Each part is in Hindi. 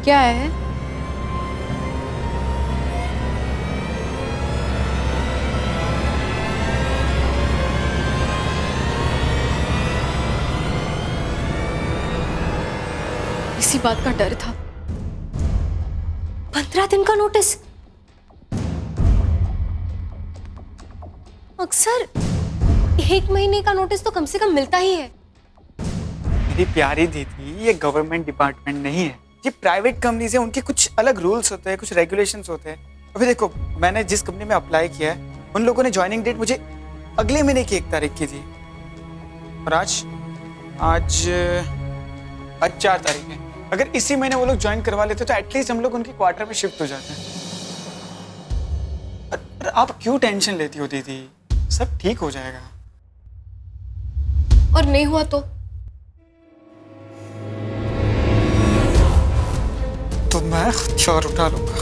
क्या है? इसी बात का डर था। 15 दिन का नोटिस। अक्सर 1 महीने का नोटिस तो कम से कम मिलता ही है। मेरी प्यारी दीदी, ये गवर्नमेंट डिपार्टमेंट नहीं है, ये प्राइवेट कंपनी है। उनके कुछ अलग रूल्स होते हैं, कुछ रेगुलेशंस होते हैं। अभी देखो, मैंने जिस कंपनी में अप्लाई किया है, उन लोगों ने ज्वाइनिंग डेट मुझे अगले महीने की 1 तारीख की थी, और आज 4 तारीख है। अगर इसी महीने वो लोग ज्वाइन करवा लेते तो एटलीस्ट हम लोग उनके क्वार्टर में शिफ्ट हो जाते हैं। और आप क्यों टेंशन लेती हो दीदी? सब ठीक हो जाएगा। और नहीं हुआ तो मैं हथियार उठा लूंगा।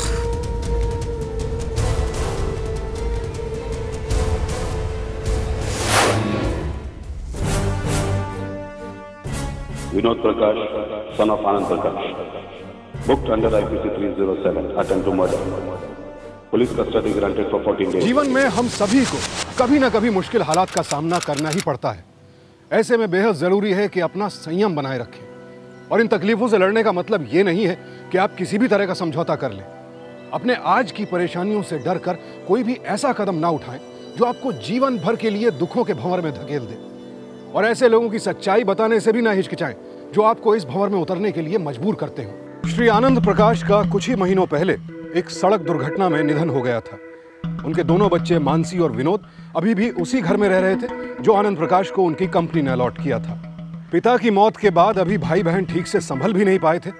Vinod Prakash, son of Anand Prakash, booked under IPC 307, attempt to murder. Police custody granted for 14 days. जीवन में हम सभी को कभी न कभी मुश्किल हालात का सामना करना ही पड़ता है। ऐसे में बेहद जरूरी है कि अपना संयम बनाए रखें, और इन तकलीफों से लड़ने का मतलब ये नहीं है कि आप किसी भी तरह का समझौता कर लें। अपने आज की परेशानियों से डर कर कोई भी ऐसा कदम ना उठाएं जो आपको जीवन भर के लिए दुखों के भंवर में धकेल दे, और ऐसे लोगों की सच्चाई बताने से भी ना हिचकिचाएं जो आपको इस भंवर में उतरने के लिए मजबूर करते हो। श्री आनंद प्रकाश का कुछ ही महीनों पहले एक सड़क दुर्घटना में निधन हो गया था। उनके दोनों बच्चे मानसी और विनोद अभी भी उसी घर में रह रहे थे जो आनंद प्रकाश को उनकी कंपनी ने अलॉट किया था। पिता की मौत के बाद अभी भाई बहन ठीक से संभल भी नहीं पाए थे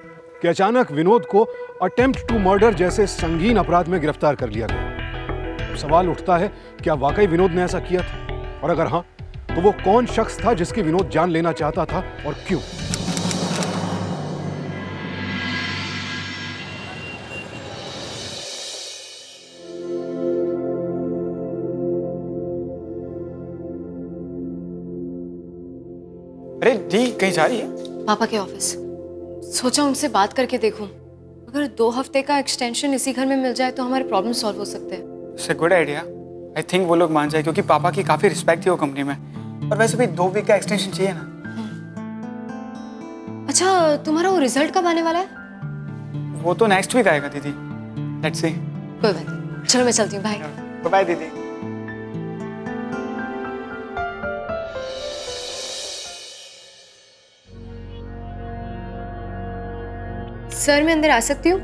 कि अचानक विनोद को अटेम्प्ट टू मर्डर जैसे संगीन अपराध में गिरफ्तार कर लिया गया। सवाल उठता है, क्या वाकई विनोद ने ऐसा किया था? और अगर हाँ, तो वो कौन शख्स था जिसकी विनोद जान लेना चाहता था और क्यों? अरे दी, कहीं जा रही है? पापा के ऑफिस। सोचा उनसे बात करके देखूं। अगर 2 हफ्ते का एक्सटेंशन इसी घर में मिल जाए तो हमारे प्रॉब्लम सॉल्व हो सकते हैं। It's a good idea. I think वो लोग मान जाए, क्योंकि पापा की काफी रिस्पेक्ट थी वो कंपनी में, और वैसे भी 2 वीक का एक्सटेंशन चाहिए ना। अच्छा, तुम्हारा वो रिजल्ट कब आने वाला है? वो तो नेक्स्ट वीक आएगा दीदी। Let's see. कोई बात नहीं, चलो मैं चलती हूँ। बाय बाय दीदी। सर, मैं अंदर आ सकती हूँ?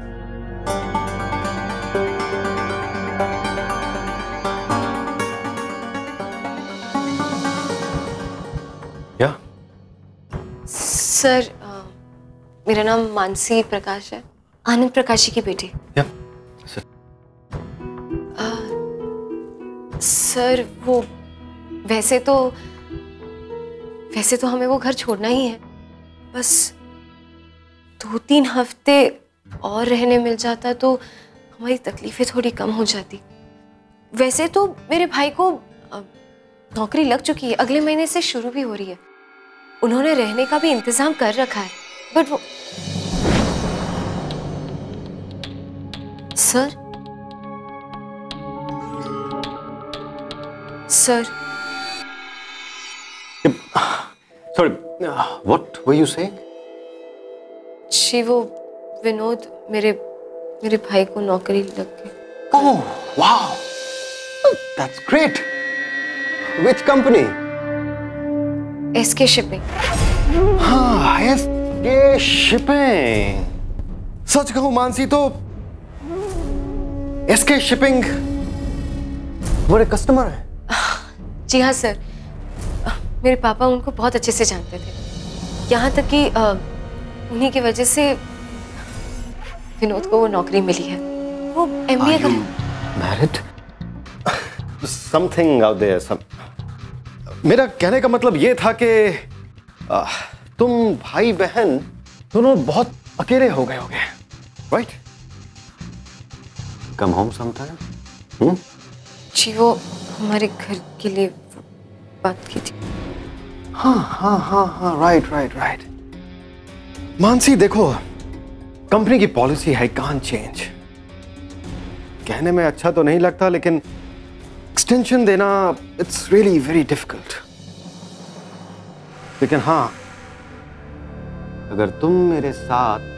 या? सर, मेरा नाम मानसी प्रकाश है, आनंद प्रकाश की बेटी। या, सर। सर, वो वैसे तो हमें वो घर छोड़ना ही है। बस 2-3 हफ्ते और रहने मिल जाता तो हमारी तकलीफें थोड़ी कम हो जाती। वैसे तो मेरे भाई को नौकरी लग चुकी है, अगले महीने से शुरू भी हो रही है। उन्होंने रहने का भी इंतजाम कर रखा है, बट वो sir Sorry, what were you saying? जी, वो विनोद, मेरे भाई को नौकरी लग गई। Oh, wow! That's great! Which company? SK shipping. हाँ, SK शिपिंग। सच कहूं मानसी तो SK शिपिंग हमारे कस्टमर है। जी हाँ सर, मेरे पापा उनको बहुत अच्छे से जानते थे, यहाँ तक कि उन्हीं की वजह से विनोद को वो नौकरी मिली है। वो MBA कर मैरिड? Something out there. मेरा कहने का मतलब ये था कि तुम भाई बहन दोनों बहुत अकेले हो गए होगे, राइट? Come home sometime. जी, वो हमारे घर के लिए बात की थी। हाँ, राइट। मानसी देखो, कंपनी की पॉलिसी है कांट चेंज। कहने में अच्छा तो नहीं लगता, लेकिन एक्सटेंशन देना इट्स रियली वेरी डिफिकल्ट। लेकिन हाँ, अगर तुम मेरे साथ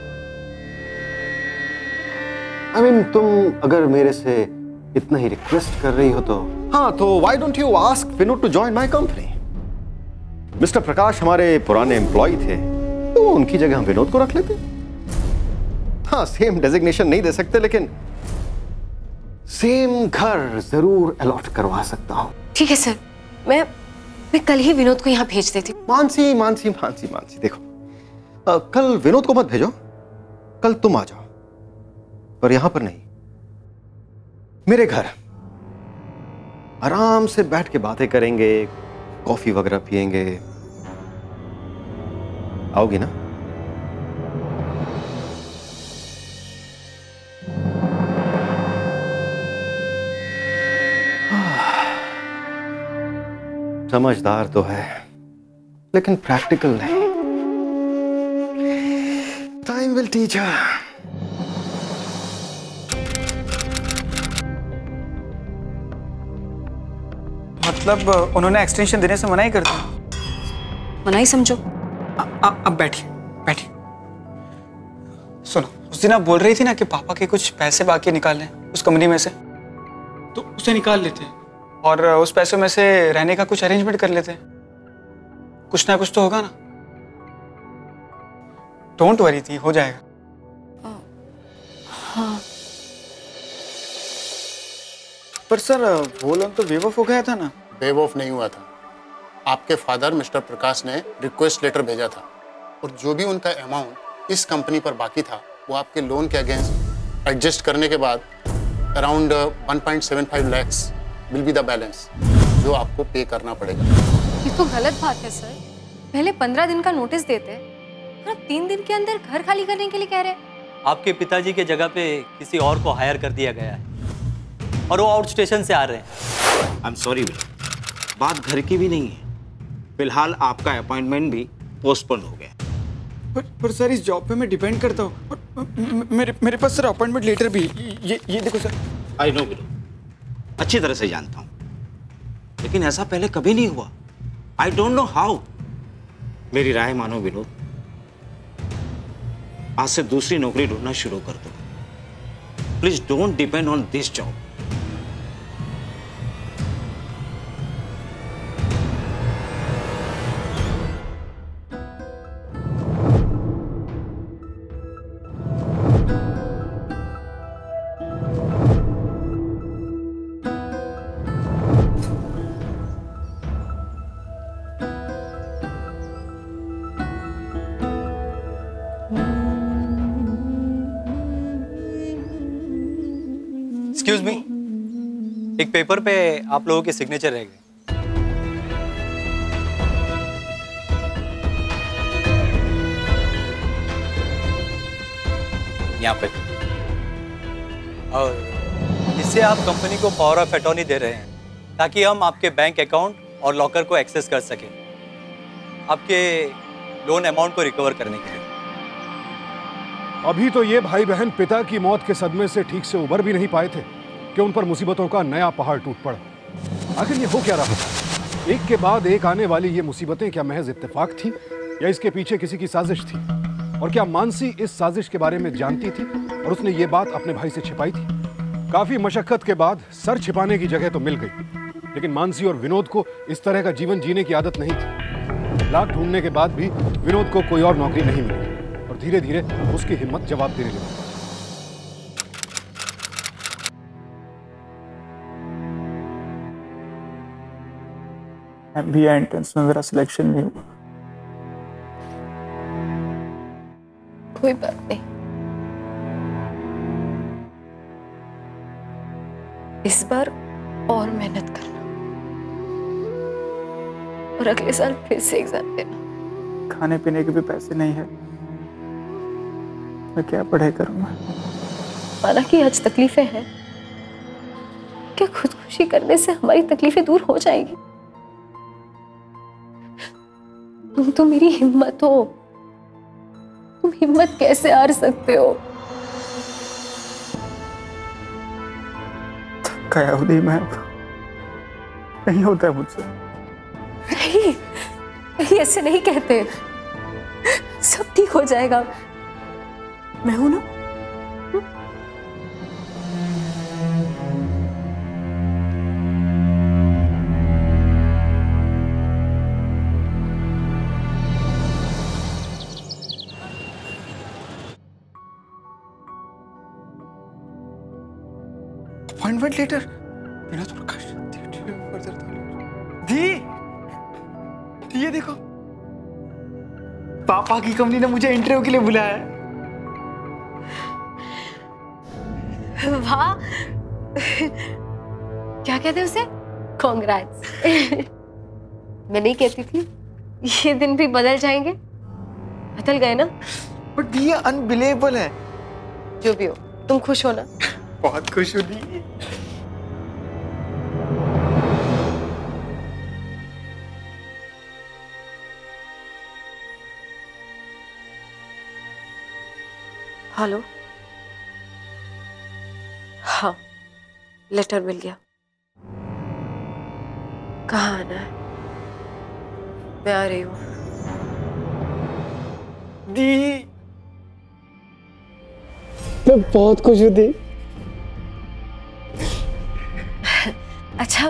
तुम अगर मेरे से इतना ही रिक्वेस्ट कर रही हो तो हाँ, तो why don't you ask Vinod to join my company. Mister Prakash हमारे पुराने एम्प्लॉय थे, तो उनकी जगह हम विनोद को रख लेते। हाँ, सेम डेजिग्नेशन नहीं दे सकते, लेकिन सेम घर जरूर अलॉट करवा सकता हूं। ठीक है सर, मैं कल ही विनोद को यहाँ भेज देती हूँ। मानसी मानसी मानसी मानसी देखो, कल विनोद को मत भेजो, कल तुम आ जाओ, पर यहां पर नहीं, मेरे घर आराम से बैठ के बातें करेंगे, कॉफी वगैरह पिएंगे। आओगी ना? समझदार तो है, लेकिन प्रैक्टिकल नहीं। टाइम विल टीच हर। मतलब उन्होंने एक्सटेंशन देने से मना ही कर दिया? मना ही समझो। अब बैठिए बैठिए। सुनो, उस दिन आप बोल रही थी ना कि पापा के कुछ पैसे बाकी निकालने उस कंपनी में से, तो उसे निकाल लेते और उस पैसों में से रहने का कुछ अरेंजमेंट कर लेते। कुछ ना कुछ तो होगा ना। डोंट वरी थी, हो जाएगा। हाँ। पर सर, वो लोन तो वेव ऑफ हो गया था ना? वेव ऑफ नहीं हुआ था। आपके फादर मिस्टर प्रकाश ने रिक्वेस्ट लेटर भेजा था, और जो भी उनका अमाउंट इस कंपनी पर बाकी था वो आपके लोन के अगेंस्ट एडजस्ट करने के बाद around 1.75 lakhs will be the balance जो आपको पे करना पड़ेगा। ये तो गलत बात है सर। पहले 15 दिन का नोटिस देते और अब 3 दिन के अंदर घर खाली करने के लिए कह रहे हैं। आपके पिताजी के जगह पे किसी और को हायर कर दिया गया है और वो आउट स्टेशन से आ रहे हैं। आई एम सॉरी, बात घर की भी नहीं है। फिलहाल आपका अपॉइंटमेंट भी पोस्टपोन हो गया। पर सर, इस जॉब पे मैं डिपेंड करता हूँ, और मेरे पास सर अपॉइंटमेंट लेटर भी। ये देखो सर। आई नो विनोद, अच्छी तरह से जानता हूँ, लेकिन ऐसा पहले कभी नहीं हुआ। I don't know how. मेरी राय मानो विनोद, आज से दूसरी नौकरी ढूंढना शुरू कर दो। Please don't depend on this job. Excuse me, एक पेपर पे आप लोगों के सिग्नेचर रह गए। यहाँ पे, और इससे आप कंपनी को पावर ऑफ अटॉर्नी दे रहे हैं ताकि हम आपके बैंक अकाउंट और लॉकर को एक्सेस कर सकें आपके लोन अमाउंट को रिकवर करने के लिए। अभी तो ये भाई बहन पिता की मौत के सदमे से ठीक से उबर भी नहीं पाए थे कि उन पर मुसीबतों का नया पहाड़ टूट पड़ा। आखिर ये हो क्या रहा था? एक के बाद एक आने वाली ये मुसीबतें क्या महज इत्तेफाक थी या इसके पीछे किसी की साजिश थी? और क्या मानसी इस साजिश के बारे में जानती थी और उसने ये बात अपने भाई से छिपाई थी? काफी मशक्कत के बाद सर छिपाने की जगह तो मिल गई, लेकिन मानसी और विनोद को इस तरह का जीवन जीने की आदत नहीं थी। लाख ढूंढने के बाद भी विनोद को कोई और नौकरी नहीं मिली और धीरे धीरे उसकी हिम्मत जवाब देने लगी। MBA एंट्रेंस में मेरा सिलेक्शन नहीं हुआ। कोई बात नहीं, इस बार और मेहनत करना और अगले साल फिर से एग्जाम देना। खाने पीने के भी पैसे नहीं है, मैं क्या पढ़ाई करूंगा? माना कि आज तकलीफें हैं, क्या खुदकुशी करने से हमारी तकलीफें दूर हो जाएंगी? तुम तो मेरी हिम्मत हो, तुम हिम्मत कैसे हार सकते हो? क्या उदय, मैं नहीं होता है मुझसे। नहीं, नहीं ऐसे नहीं कहते। सब ठीक हो जाएगा, मैं हूं ना। अपॉइंटमेंट लेटर विनोद प्रकाश। दी, ये देखो, पापा की कंपनी ने मुझे इंटरव्यू के लिए बुलाया है। वाह, क्या कहते हैं उसे? कॉन्ग्रेट्स। मैं नहीं कहती थी ये दिन भी बदल जाएंगे? बदल गए ना? बट ये अनबिलीवेबल है। जो भी हो, तुम खुश हो ना? बहुत खुश हूँ दी। हेलो, हाँ, लेटर मिल गया। कहाँ आना है? मैं आ रही हूँ। दी, मैं बहुत खुश हूँ दी। अच्छा,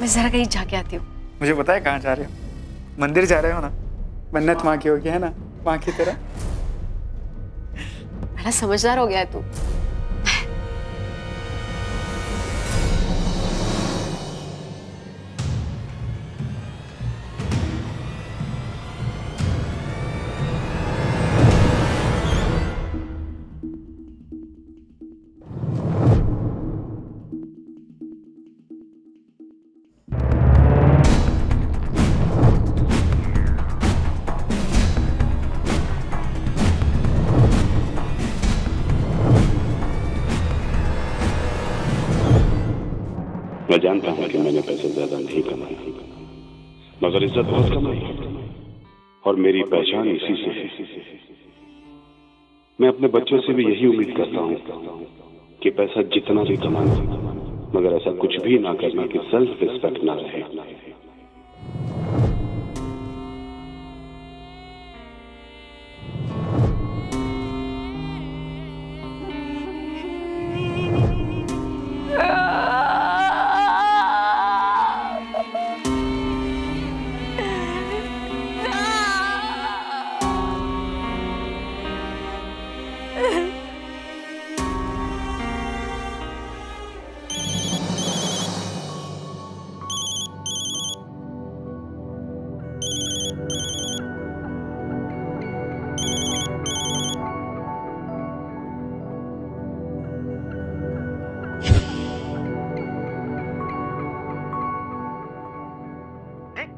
मैं जरा कहीं जाके आती हूँ। मुझे पता है कहाँ जा रहे हो। मंदिर जा रहे हो ना? मन्नत माँ की होगी, है ना? माँ की तरह। बड़ा समझदार हो गया है तू। मैं जानता हूं कि मैंने पैसे ज्यादा नहीं कमाए, मगर इज्जत बहुत कमाई और मेरी पहचान इसी से है। मैं अपने बच्चों से भी यही उम्मीद करता हूं कि पैसा जितना भी कमाना, मगर ऐसा कुछ भी ना करना कि सेल्फ रिस्पेक्ट ना रहे।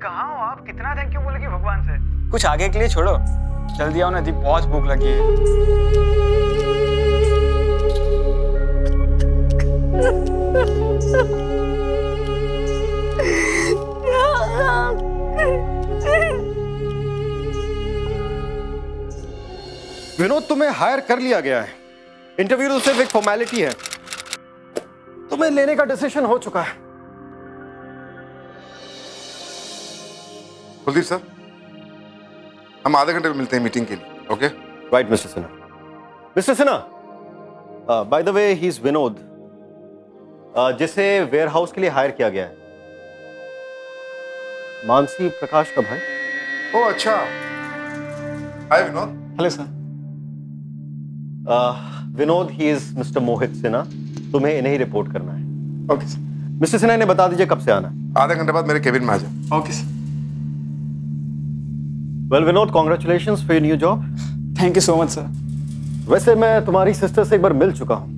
कहाँ हो आप? कितना थैंक यू बोलेगी भगवान से? कुछ आगे के लिए छोड़ो, जल्दी आओ ना दी, बहुत भूख लगी है। विनोद, तुम्हें हायर कर लिया गया है। इंटरव्यू तो सिर्फ एक फॉर्मेलिटी है। तुम्हें लेने का डिसीजन हो चुका है। कुलदीप सर, हम आधे घंटे में मिलते हैं मीटिंग के लिए। Okay? Right mister Sinha. Mister Sinha, by the way he is Vinod, जिसे वेयरहाउस के लिए हायर किया गया है। मानसी प्रकाश का भाई। ओह अच्छा। Hi Vinod. Hello sir. Vinod, he is Mister Mohit Sinha. तुम्हें इन्हें ही रिपोर्ट करना है। Okay sir. मिस्टर सिन्हा, इन्हें बता दीजिए कब से आना है। आधे घंटे बाद मेरे केबिन में आ जाओ। Okay sir. Well Vinod, congratulations for your new job. Thank you so much sir. वैसे मैं तुम्हारी सिस्टर से एक बार मिल चुका हूं।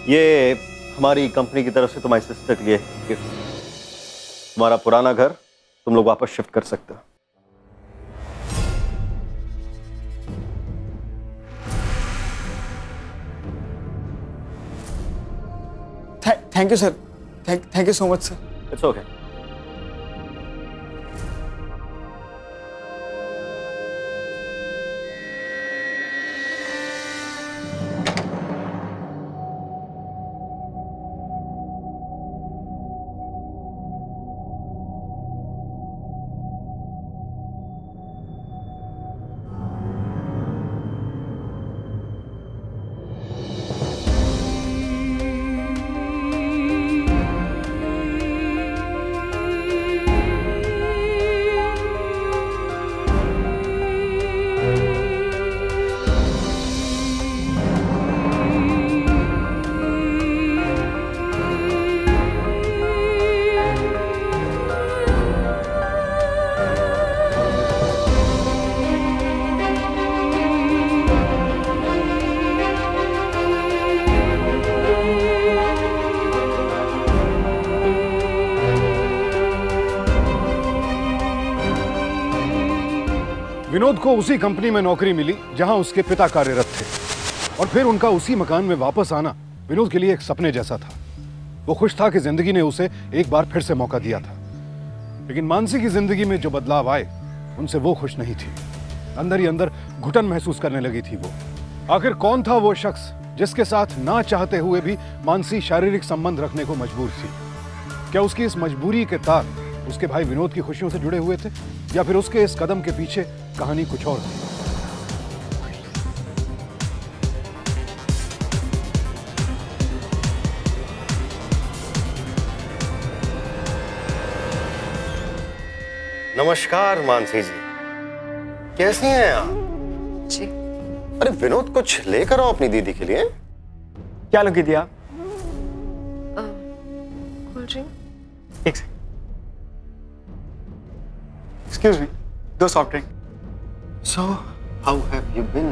ये हमारी कंपनी की तरफ से तुम्हारी सिस्टर के लिए गिफ्ट। तुम्हारा पुराना घर तुम लोग वापस शिफ्ट कर सकते हो। Thank you sir. Thank you so much sir. It's okay. Vinod को उसी कंपनी में नौकरी मिली जहां उसके पिता कार्यरत थे, और फिर उनका उसी मकान में वापस आना विनोद के लिए एक सपने जैसा था। वो खुश था कि जिंदगी ने उसे एक बार फिर से मौका दिया था। लेकिन मानसी की जिंदगी में जो बदलाव आए उनसे वो खुश नहीं थी। अंदर ही अंदर घुटन महसूस करने लगी थी वो। आखिर कौन था वो शख्स जिसके साथ ना चाहते हुए भी मानसी शारीरिक संबंध रखने को मजबूर थी? क्या उसकी इस मजबूरी के तार उसके भाई विनोद की खुशियों से जुड़े हुए थे, या फिर उसके इस कदम के पीछे कहानी कुछ और थी? नमस्कार मानसी जी, कैसी हैं आप? जी। अरे विनोद, कुछ लेकर आओ अपनी दीदी के लिए। क्या लोगी दिया? Cold drink. एक second, excuse me, 2 soft drink. So, how have you been?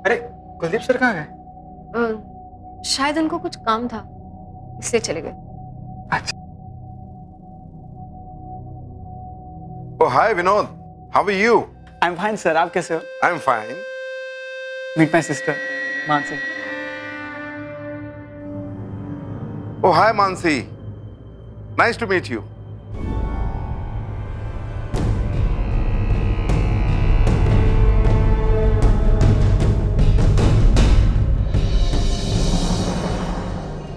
अरे कुलदीप सर कहाँ गए? शायद उनको कुछ काम था इसलिए चले गए। Oh, hi Vinod. How are you? I am fine sir, आप कैसे हो? I'm fine. Meet my sister Mansi. Oh, hi Mansi. Nice to meet you.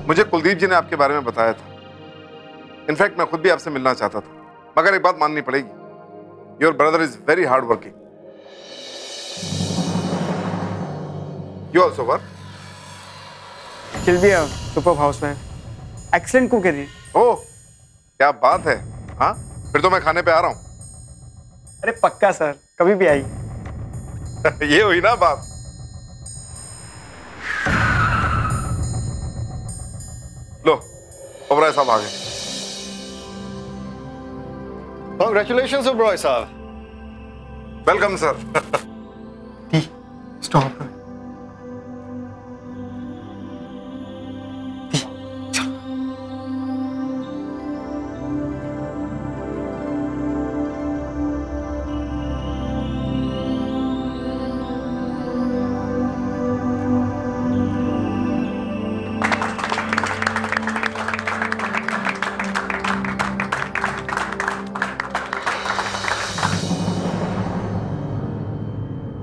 मुझे कुलदीप जी ने आपके बारे में बताया था। इनफैक्ट मैं खुद भी आपसे मिलना चाहता था, मगर एक बात माननी पड़ेगी, your brother is very hard working. You also work? She'll be a superb housewife. Excellent cook है जी। ओह, क्या बात है। हाँ, फिर तो मैं खाने पे आ रहा हूँ। अरे पक्का सर, कभी भी आई। ये हुई ना बात। लो, ओबराय साहब आ गए। Congratulations, Oberoi साहब। Welcome sir. स्टॉप।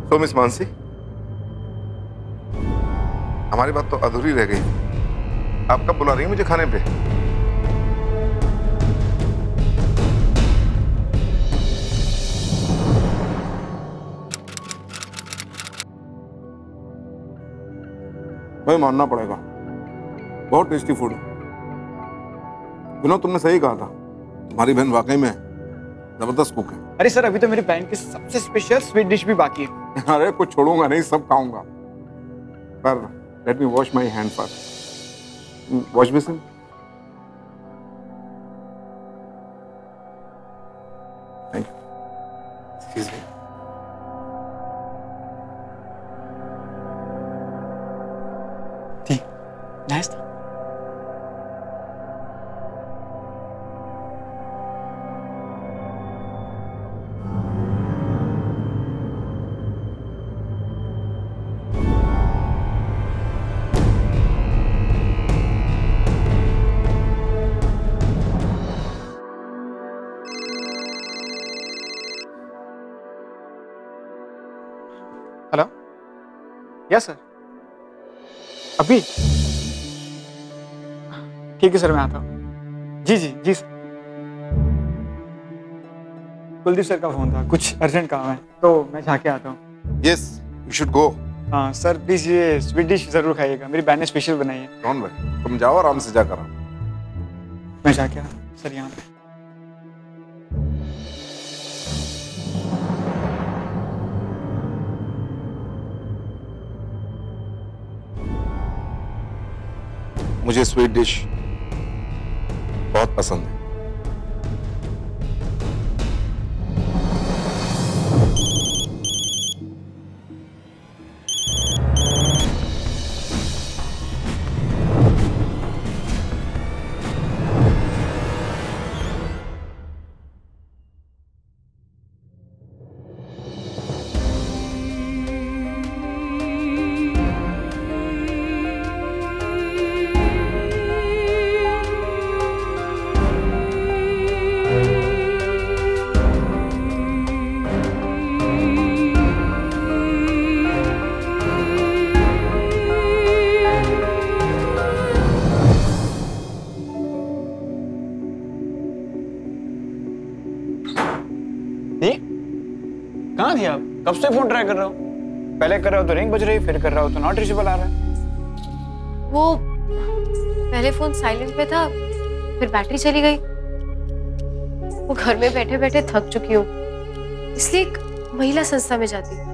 तो मिस मानसी, हमारी बात तो अधूरी रह गई। आप कब बुला रही हैं मुझे खाने पे? भाई मानना पड़ेगा, बहुत टेस्टी फूड है। विनोद, तुमने सही कहा था, तुम्हारी बहन वाकई में जबरदस्त कुक है। अरे सर, अभी तो मेरी बहन की सबसे स्पेशल स्वीट डिश भी बाकी है। अरे कुछ छोड़ूंगा नहीं, सब खाऊंगा। पर let me wash my hand first. Wash basin. Thank you. Excuse me. ठीक, नाइस था। हेलो, यस सर, अभी ठीक है सर, मैं आता हूँ। जी जी जी सर। कुलदीप सर का फोन था, कुछ अर्जेंट काम है, तो मैं जाके आता हूँ। Yes, you should go. हाँ सर, प्लीज ये स्वीट डिश जरूर खाइएगा, मेरी बहन ने स्पेशल बनाई है। डोंट वरी, तुम जाओ आराम से जाकर आओ। मैं जाके आता हूँ सर यहाँ पे। मुझे स्वीट डिश बहुत पसंद है। कहाँ थे आप? कब से फोन ट्राई कर रहा हूँ? पहले कर रहा हो तो रिंग बज रही, फिर कर रहा हो तो नॉट रीचेबल आ रहा है। वो पहले फोन साइलेंट पे था, फिर बैटरी चली गई। वो घर में बैठे बैठे थक चुकी हूँ, इसलिए एक महिला संस्था में जाती हूँ।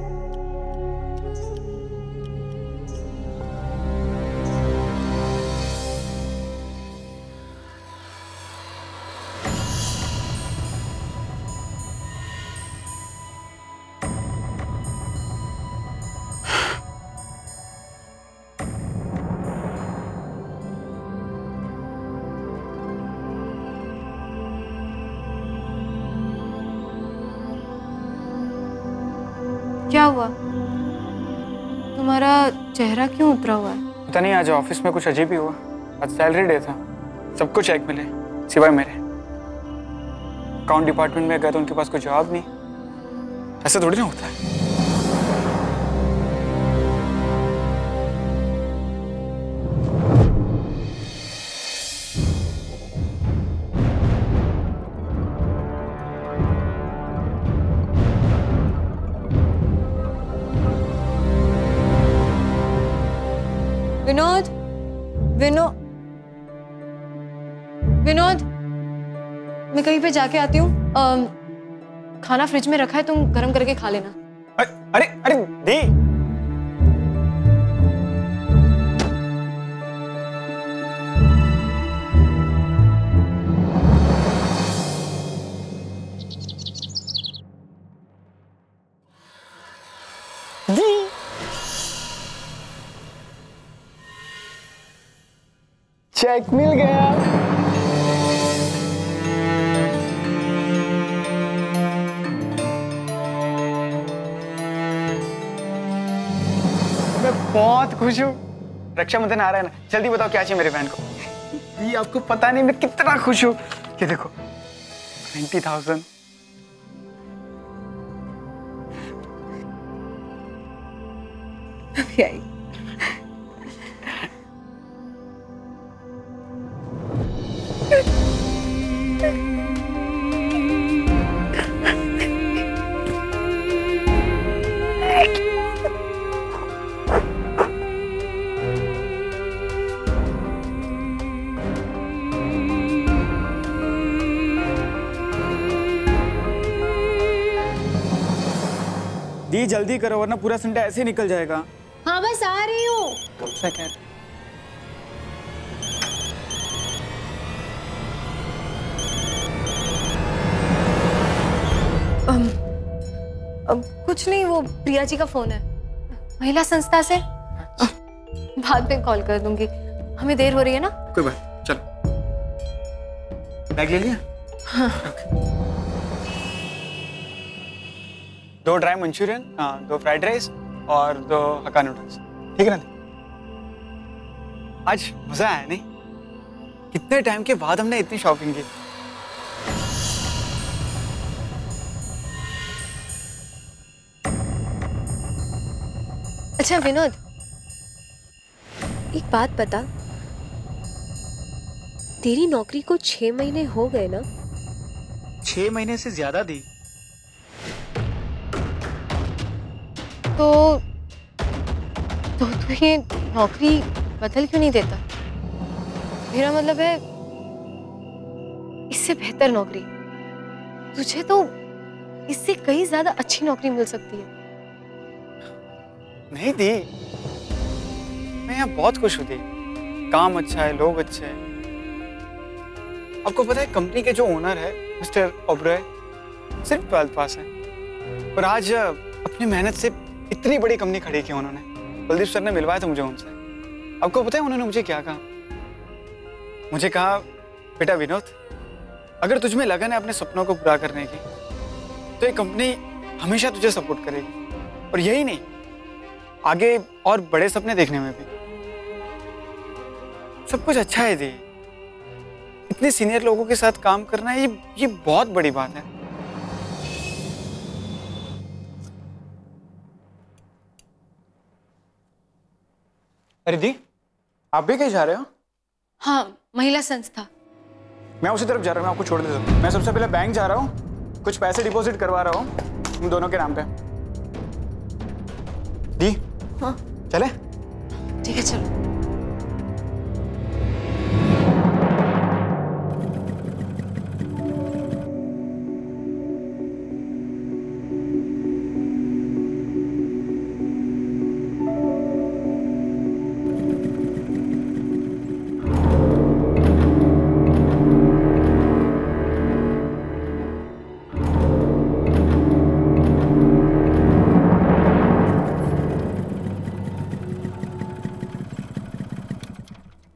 क्या हुआ? तुम्हारा चेहरा क्यों उतरा हुआ है? पता नहीं, आज ऑफिस में कुछ अजीब ही हुआ। आज सैलरी डे था, सबको चेक मिले सिवाय मेरे। अकाउंट डिपार्टमेंट में गए तो उनके पास कोई जवाब नहीं। ऐसा थोड़ी ना होता है। विनोद, विनोद, मैं कहीं पे जाके आती हूँ। खाना फ्रिज में रखा है, तुम गर्म करके खा लेना। अरे अरे दी, चेक मिल गया। मैं बहुत खुश हूँ। रक्षाबंधन आ रहा है ना, जल्दी बताओ क्या चाहिए मेरे बहन को। ये आपको पता नहीं मैं कितना खुश हूँ। ये देखो 90,000। अभी आई। दी जल्दी करो वरना पूरा संडे ऐसे ही निकल जाएगा। हाँ बस आ रही हूँ। कब से कह रहे? कुछ नहीं, वो प्रिया जी का फोन है, महिला संस्था से। बाद में कॉल कर दूंगी, हमें देर हो रही है ना। कोई बात, चलो। बैग ले लिया? हाँ। दो ड्राई मंचूरियन, दो फ्राइड राइस और दो हक्का नूडल्स, ठीक है ना? आज मजा आया नहीं? कितने टाइम के बाद हमने इतनी शॉपिंग की। अच्छा विनोद, एक बात बता, तेरी नौकरी को 6 महीने हो गए ना? 6 महीने से ज्यादा दी। तो तू ये नौकरी बदल क्यों नहीं देता? मेरा मतलब है इससे बेहतर नौकरी। तुझे तो इससे कहीं ज्यादा अच्छी नौकरी मिल सकती है। नहीं दी, मैं यहाँ बहुत खुश हूँ दी। काम अच्छा है, लोग अच्छे हैं। आपको पता है कंपनी के जो ओनर है मिस्टर ओबरॉय सिर्फ 12th पास है और आज अपनी मेहनत से इतनी बड़ी कंपनी खड़ी की उन्होंने। कुलदीप सर ने मिलवाया था मुझे उनसे। आपको पता है उन्होंने मुझे क्या कहा? मुझे कहा बेटा विनोद, अगर तुझ में लगन है अपने सपनों को पूरा करने की तो ये कंपनी हमेशा तुझे सपोर्ट करेगी, और यही नहीं आगे और बड़े सपने देखने में भी। सब कुछ अच्छा है दी, इतने सीनियर लोगों के साथ काम करना ये बहुत बड़ी बात है। अरे दी, आप भी कहीं जा रहे हो? हाँ, महिला संस्था। मैं उसी तरफ जा रहा हूँ, मैं आपको छोड़ देता हूँ। मैं सबसे पहले बैंक जा रहा हूँ, कुछ पैसे डिपॉजिट करवा रहा हूँ तुम दोनों के नाम पे। दी, हाँ चले? ठीक है चलो।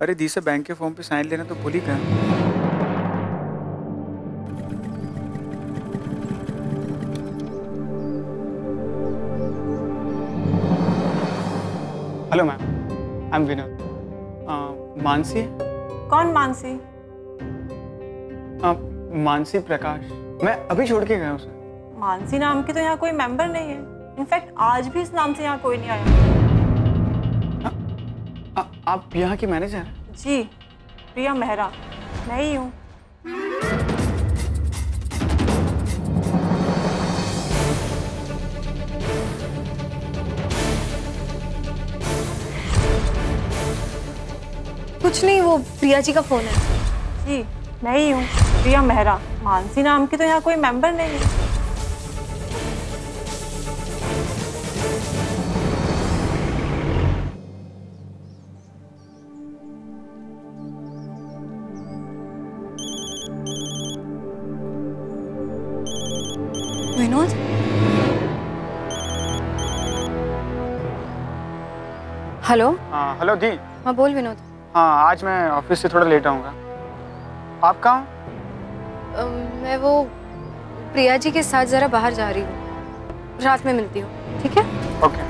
अरे दी से बैंक के फॉर्म पे साइन लेना तो भूल ही गया। Hello ma'am, I am Vinod. Mansi? कौन मानसी? मानसी प्रकाश, मैं अभी छोड़ के गया उसे। मानसी नाम की तो यहाँ कोई मेंबर नहीं है। इनफैक्ट आज भी इस नाम से यहाँ कोई नहीं आया। आप यहाँ की मैनेजर? जी, प्रिया मेहरा, मैं ही हूँ। कुछ नहीं, वो प्रिया जी का फोन है। जी, मैं ही हूँ, प्रिया मेहरा। मानसी नाम की तो यहाँ कोई मेंबर नहीं है। विनोद? हेलो? हेलो दी। हाँ बोल विनोद। हाँ, आज मैं ऑफिस से थोड़ा लेट आऊँगा। आप कहाँ? मैं वो प्रिया जी के साथ जरा बाहर जा रही हूँ, रात में मिलती हूँ, ठीक है? ओके।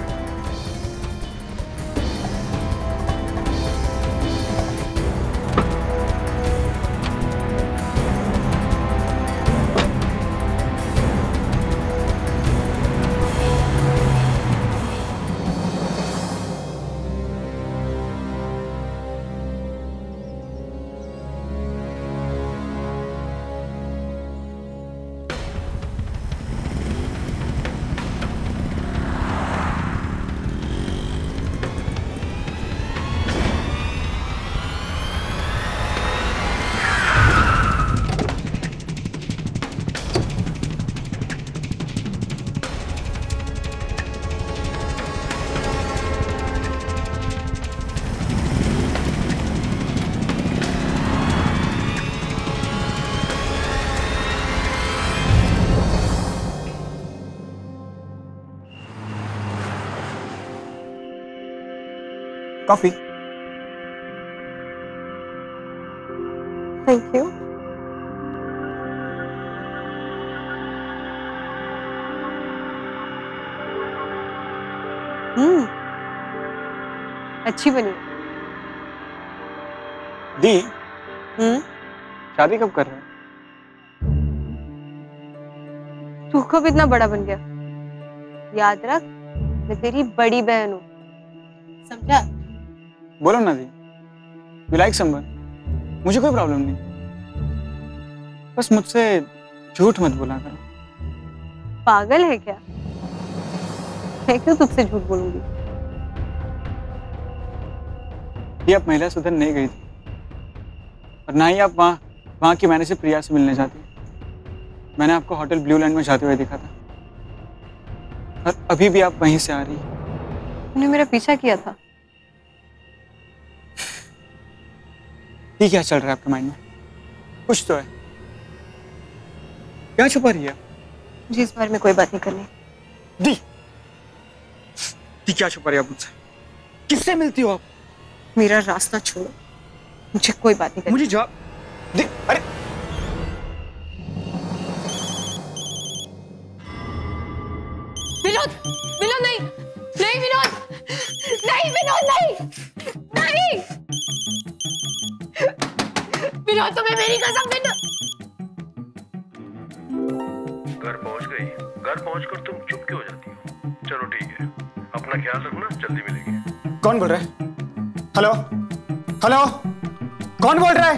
कॉफी। Thank you. अच्छी बनी। दी, शादी कब कर रहे हो? तू कब इतना बड़ा बन गया? याद रख, मैं तेरी बड़ी बहन हूँ, समझा? बोलो ना दी, यू लाइक समवन, मुझे कोई प्रॉब्लम नहीं, बस मुझसे झूठ मत बोला करो। पागल है क्या? मैं क्यों तुझसे झूठ बोलूंगी? ये आप महिला सदन नहीं गई थी और ना ही आप वहाँ की मैनेजर प्रिया से मिलने जाती। मैंने आपको होटल ब्लू लैंड में जाते हुए देखा था और अभी भी आप वहीं से आ रही हैं। तूने मेरा पीछा किया था। ये क्या चल रहा है आपके माइंड में? कुछ तो है। क्या छुपा रही है? मुझे इस बारे में कोई बात नहीं करनी। दी क्या छुपा रही है आप मुझसे? किससे मिलती हो आप? मेरा रास्ता छोड़ो, मुझे कोई बात नहीं करनी। मुझे जवाब दी। अरे विनोद, विनोद नहीं, नहीं विनोद, नहीं विनोद, नहीं, नहीं विनोद, तुम्हें मेरी कसम। विनोद घर पहुंच गई। घर पहुंचकर तुम चुप क्यों हो जाती हो? चलो ठीक है, अपना ख्याल रखना, जल्दी मिलेंगे। कौन बोल रहा है? हेलो हेलो, कौन बोल रहा है?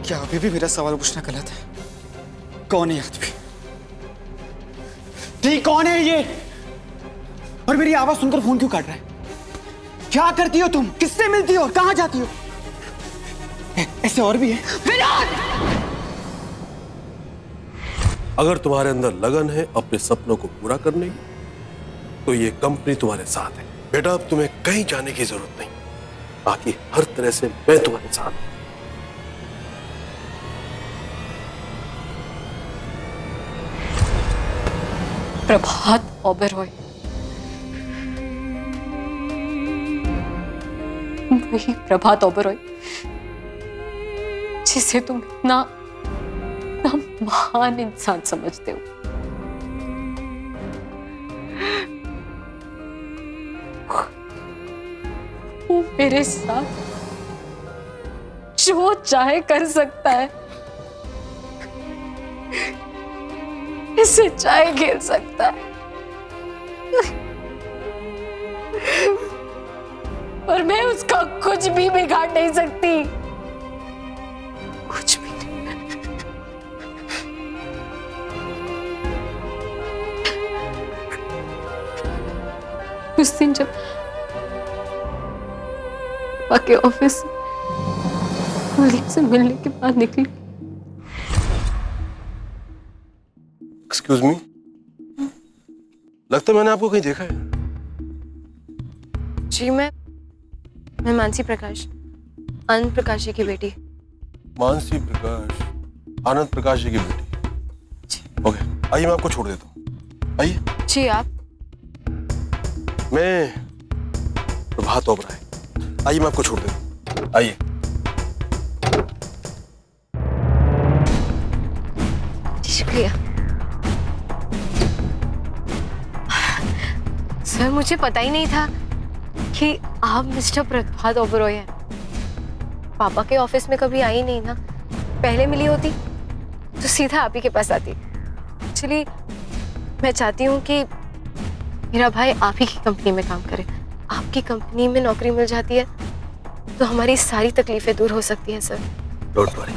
क्या अभी भी मेरा सवाल पूछना गलत है? कौन है आदमी? ठीक कौन है ये? और मेरी आवाज सुनकर फोन क्यों काट रहा है? क्या करती हो तुम? किससे मिलती हो? कहां जाती हो? ऐसे और भी है? अगर तुम्हारे अंदर लगन है अपने सपनों को पूरा करने की, तो ये कंपनी तुम्हारे साथ है। बेटा अब तुम्हें कहीं जाने की जरूरत नहीं, बाकी हर तरह से मैं तुम्हारे साथ हूं। प्रभात ओबेरॉय, वही प्रभात ओबेरॉय जिसे तुम इतना महान इंसान समझते हो। वो मेरे साथ जो चाहे कर सकता है, इसे चाहे खेल सकता है, पर मैं उसका कुछ भी बिगाड़ नहीं सकती, कुछ भी नहीं। उस दिन जब के ऑफिस से मिलने के बाद निकली, एक्सक्यूज मी, लगता है मैंने आपको कहीं देखा है। जी मैं मानसी प्रकाश, आनंद प्रकाश जी की बेटी। मानसी प्रकाश, आनंद प्रकाश जी की बेटी। ओके, आइए मैं आपको छोड़ देता हूँ। आइए। जी आप? मैं प्रभात ओबेरॉय, आइए मैं आपको छोड़ देता हूँ। आइए। शुक्रिया सर, मुझे पता ही नहीं था कि आप मिस्टर प्रभात ओबेरॉय हैं। पापा के ऑफिस में कभी आई नहीं ना, पहले मिली होती तो सीधा आप ही के पास आती। एक्चुअली मैं चाहती हूँ कि मेरा भाई आप ही की कंपनी में काम करे। आपकी कंपनी में नौकरी मिल जाती है तो हमारी सारी तकलीफें दूर हो सकती हैं सर। डोंट वरी,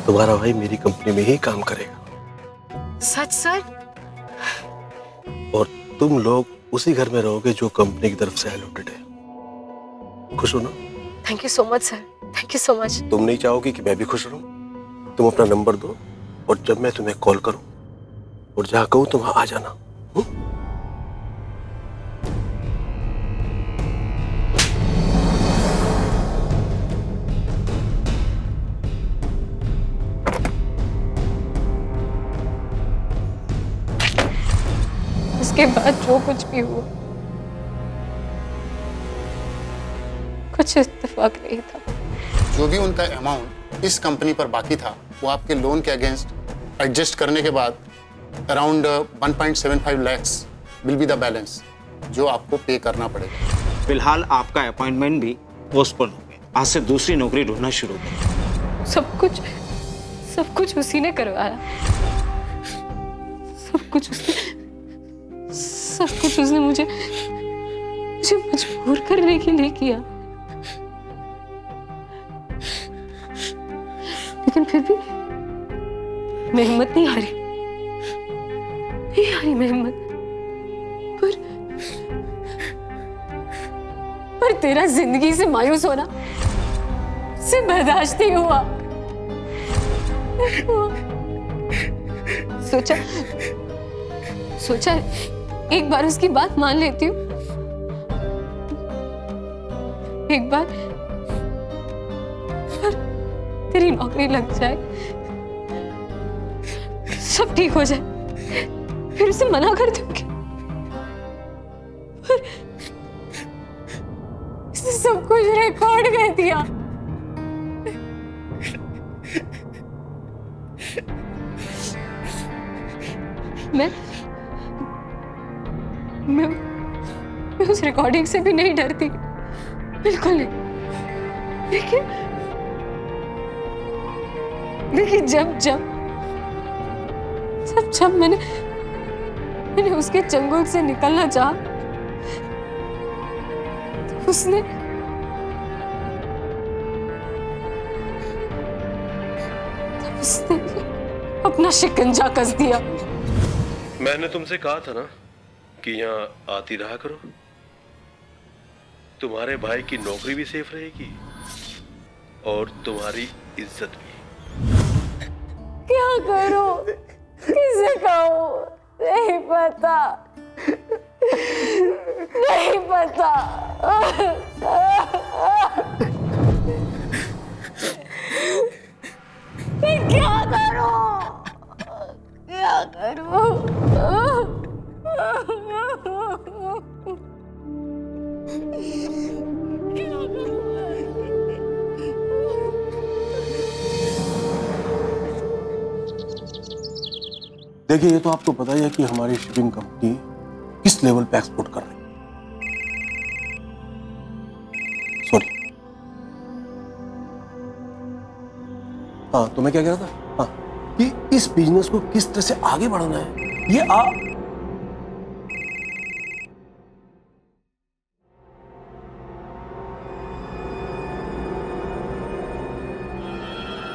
तुम्हारा भाई मेरी कंपनी में ही काम करेगा। सच सर? और तुम लोग उसी घर में रहोगे जो कंपनी की तरफ से अलॉटेड है। खुश हो ना? Thank you so much sir, thank you so much. तुम नहीं चाहोगी कि मैं भी खुश रहूं? तुम अपना नंबर दो और जब मैं तुम्हें कॉल करूं और जहां कहूं तुम वहां आ जाना। उसके बाद जो कुछ भी हुआ, कुछ इत्तेफाक नहीं था। जो भी उनका अमाउंट इस कंपनी पर बाकी था, वो आपके लोन के अगेंस्ट एडजस्ट करने के बाद around 1.75 lakhs will be the balance जो आपको पे करना पड़ेगा। फिलहाल आपका अपॉइंटमेंट भी पोस्टपोन हो गया। आज से दूसरी नौकरी ढूंढना शुरू करें। सब कुछ उसी ने करवाया। सब कुछ उसने मुझे मजबूर करने के लिए किया। लेकिन फिर भी मैं हिम्मत नहीं हारी, मैं हिम्मत। पर तेरा जिंदगी से मायूस होना से बर्दाश्त नहीं हुआ। सोचा एक बार उसकी बात मान लेती हूँ, एक बार तेरी नौकरी लग जाए, सब ठीक हो जाए, फिर उसे मना कर दूंगी। पर इसने सब कुछ रिकॉर्ड कर दिया। मैं उस रिकॉर्डिंग से भी नहीं डरती, बिल्कुल नहीं। लेकिन जब मैंने उसके चंगुल से निकलना चाहा, तो उसने अपना शिकंजा कस दिया। मैंने तुमसे कहा था ना कि यहाँ आती रहा करो, तुम्हारे भाई की नौकरी भी सेफ रहेगी और तुम्हारी इज्जत भी। क्या करूं, किसे कहूं, नहीं पता, नहीं पता। मैं क्या करूं, क्या करूं? देखिए, ये तो आपको पता ही है कि हमारी शिपिंग कंपनी किस लेवल पे एक्सपोर्ट कर रही है। सॉरी, हाँ, तो मैं क्या कह रहा था, हाँ, कि इस बिजनेस को किस तरह से आगे बढ़ाना है, ये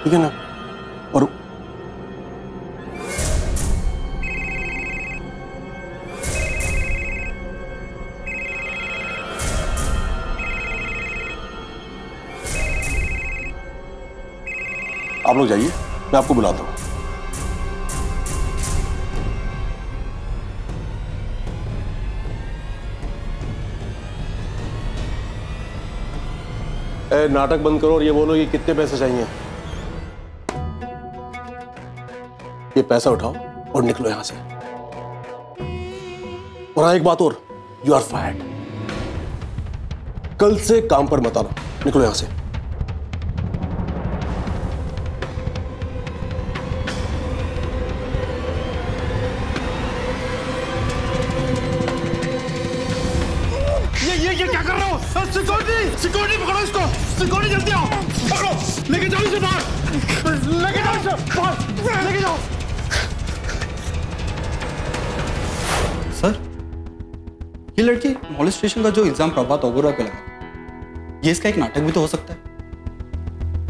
ठीक है ना। और आप लोग जाइए, मैं आपको बुलाता हूं। नाटक बंद करो और ये बोलो कि कितने पैसे चाहिए। ये पैसा उठाओ और निकलो यहां से। और हाँ, एक बात और, यू आर फायर्ड। कल से काम पर मत आना, निकलो यहां से। ये क्या कर रहे हो? सिक्योरिटी पकड़ो इसको, सिक्योरिटी जल्दी आओ, पकड़ो, लेके जाओ इसे बाहर, लेके जाओ इसे बाहर, लेके जाओ। सर, ये लड़की मॉलेस्टेशन का जो इल्जाम प्रभात ओबेरॉय पे लगा, ये इसका एक नाटक भी तो हो सकता है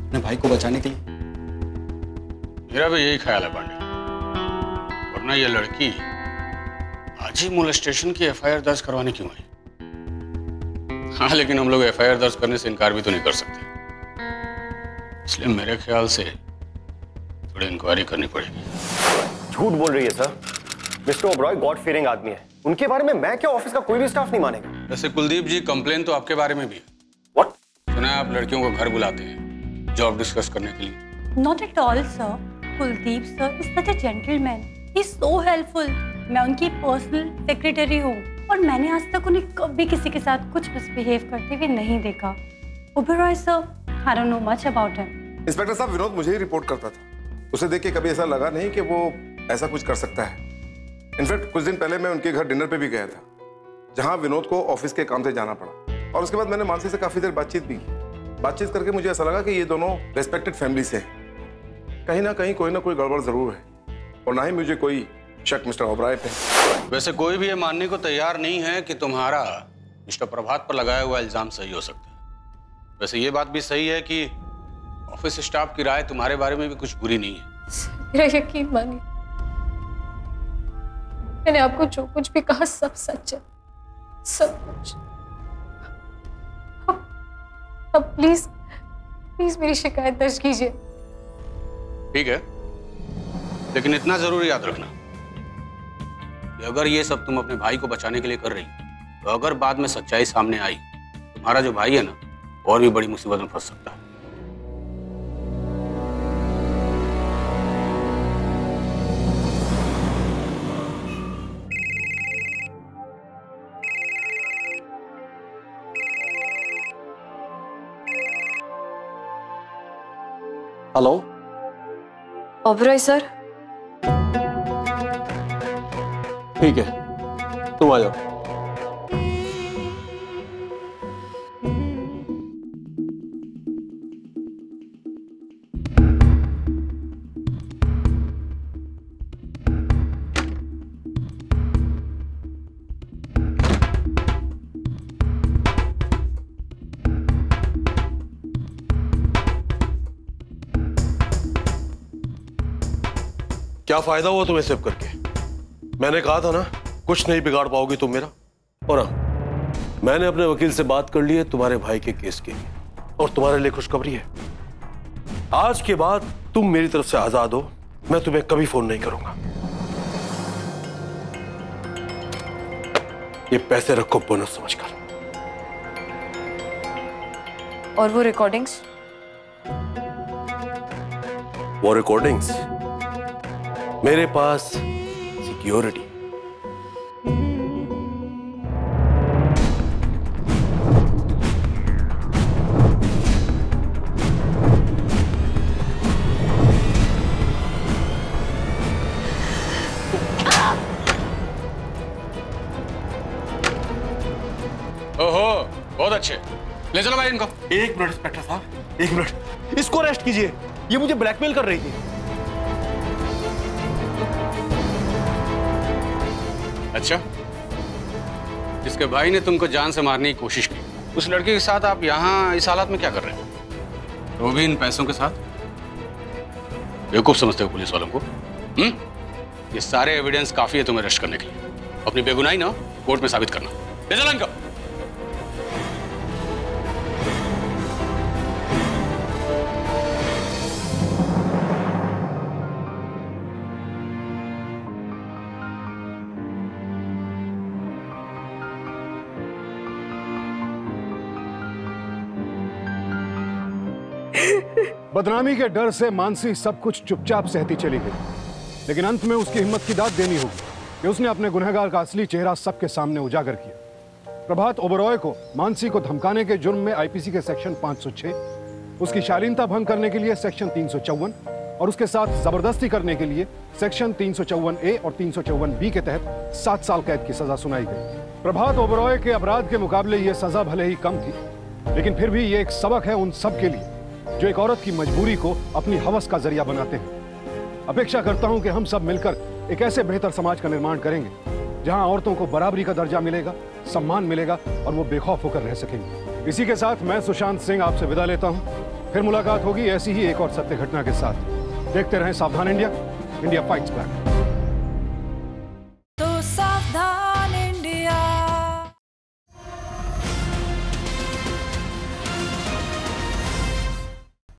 अपने भाई को बचाने के लिए। मेरा भी यही ख्याल है पांडे, वरना ये लड़की आज ही मॉलेस्टेशन की एफआईआर दर्ज करवाने क्यों आई? हाँ, लेकिन हम लोग एफआईआर दर्ज करने से इनकार भी तो नहीं कर सकते, इसलिए मेरे ख्याल से थोड़ी इंक्वायरी करनी पड़ेगी। झूठ बोल रही है सर, मिस्टर ओबेरॉय गॉड फीयरिंग आदमी है, उनके बारे में मैं क्या ऑफिस का कोई भी स्टाफ नहीं मानेगा। वैसे कुलदीप जी, कंप्लेन तो आपके बारे में भी है। What? सुना है आप लड़कियों को घर बुलाते हैं जॉब डिस्कस करने के लिए। Not at all, sir. Kuldeep sir is such a gentleman. He's so helpful. मैं उनकी पर्सनल सेक्रेटरी हूँ और मैंने आज तक उन्हें कभी किसी के साथ कुछ मिसबिहेव करते हुए नहीं देखा। Oberoi sir, I don't know much about him. Inspector साहब, विनोद मुझे ही रिपोर्ट करता था, उसे देख के कभी ऐसा लगा नहीं कि वो ऐसा कुछ कर सकता है। इनफैक्ट कुछ दिन पहले मैं उनके घर डिनर पे भी गया था, जहां विनोद को ऑफिस के काम से जाना पड़ा, और उसके बाद मैंने मानसी से काफी देर बातचीत भी की। बातचीत करके मुझे ऐसा लगा कि ये दोनों रेस्पेक्टेड फैमिली से हैं, कहीं ना कहीं कोई ना कोई गड़बड़ जरूर है, और ना ही मुझे कोई शक मिस्टर ओबेरॉय पे। वैसे कोई भी ये मानने को तैयार नहीं है कि तुम्हारा मिस्टर प्रभात पर लगाया हुआ इल्जाम सही हो सकता है। वैसे ये बात भी सही है कि ऑफिस स्टाफ की राय तुम्हारे बारे में भी कुछ बुरी नहीं है। मेरा यकीन मानिए, मैंने आपको जो कुछ भी कहा सब सच है, सब कुछ। अब प्लीज प्लीज मेरी शिकायत दर्ज कीजिए। ठीक है, लेकिन इतना जरूर याद रखना कि कि अगर ये सब तुम अपने भाई को बचाने के लिए कर रही तो अगर बाद में सच्चाई सामने आई, तुम्हारा जो भाई है ना और भी बड़ी मुसीबत में फंस सकता है। Hello Oberoi sir. ठीक है, तुम आ जाओ। क्या फायदा हुआ तुम्हें सेव करके? मैंने कहा था ना, कुछ नहीं बिगाड़ पाओगी तुम मेरा। और हाँ, मैंने अपने वकील से बात कर ली है तुम्हारे भाई के केस के लिए, और तुम्हारे लिए खुशखबरी है, आज के बाद तुम मेरी तरफ से आजाद हो। मैं तुम्हें कभी फोन नहीं करूंगा। ये पैसे रखो बोनस समझकर। और वो रिकॉर्डिंग्स? वो रिकॉर्डिंग्स मेरे पास सिक्योरिटी। ओहो, बहुत अच्छे। ले चलो भाई इनको। एक मिनट इंस्पेक्टर साहब, एक मिनट। इसको अरेस्ट कीजिए, ये मुझे ब्लैकमेल कर रही थी। अच्छा, जिसके भाई ने तुमको जान से मारने की कोशिश की, उस लड़के के साथ आप यहाँ इस हालत में क्या कर रहे हो? वो भी इन पैसों के साथ? बेवकूफ समझते हो पुलिस वालों को? ये सारे एविडेंस काफी है तुम्हें अरेस्ट करने के लिए। अपनी बेगुनाही ना कोर्ट में साबित करना। ले चलो इनको। बदनामी के डर से मानसी सब कुछ चुपचाप सहती चली गई, लेकिन अंत में उसकी हिम्मत की दाद देनी होगी कि उसने अपने गुनहगार का असली चेहरा सबके सामने उजागर किया। प्रभात ओबरॉय को मानसी को धमकाने के जुर्म में आईपीसी के सेक्शन 506, उसकी शालीनता भंग करने के लिए सेक्शन 354 और उसके साथ जबरदस्ती करने के लिए सेक्शन 354A और 354B के तहत 7 साल कैद की सजा सुनाई गई। प्रभात ओबरॉय के अपराध के मुकाबले यह सजा भले ही कम थी, लेकिन फिर भी ये एक सबक है उन सब के लिए जो एक औरत की मजबूरी को अपनी हवस का जरिया बनाते हैं। अपेक्षा करता हूं कि हम सब मिलकर एक ऐसे बेहतर समाज का निर्माण करेंगे जहां औरतों को बराबरी का दर्जा मिलेगा, सम्मान मिलेगा और वो बेखौफ होकर रह सकेंगे। इसी के साथ मैं सुशांत सिंह आपसे विदा लेता हूं। फिर मुलाकात होगी ऐसी ही एक और सत्य घटना के साथ। देखते रहें सावधान इंडिया, इंडिया फाइट्स बैक।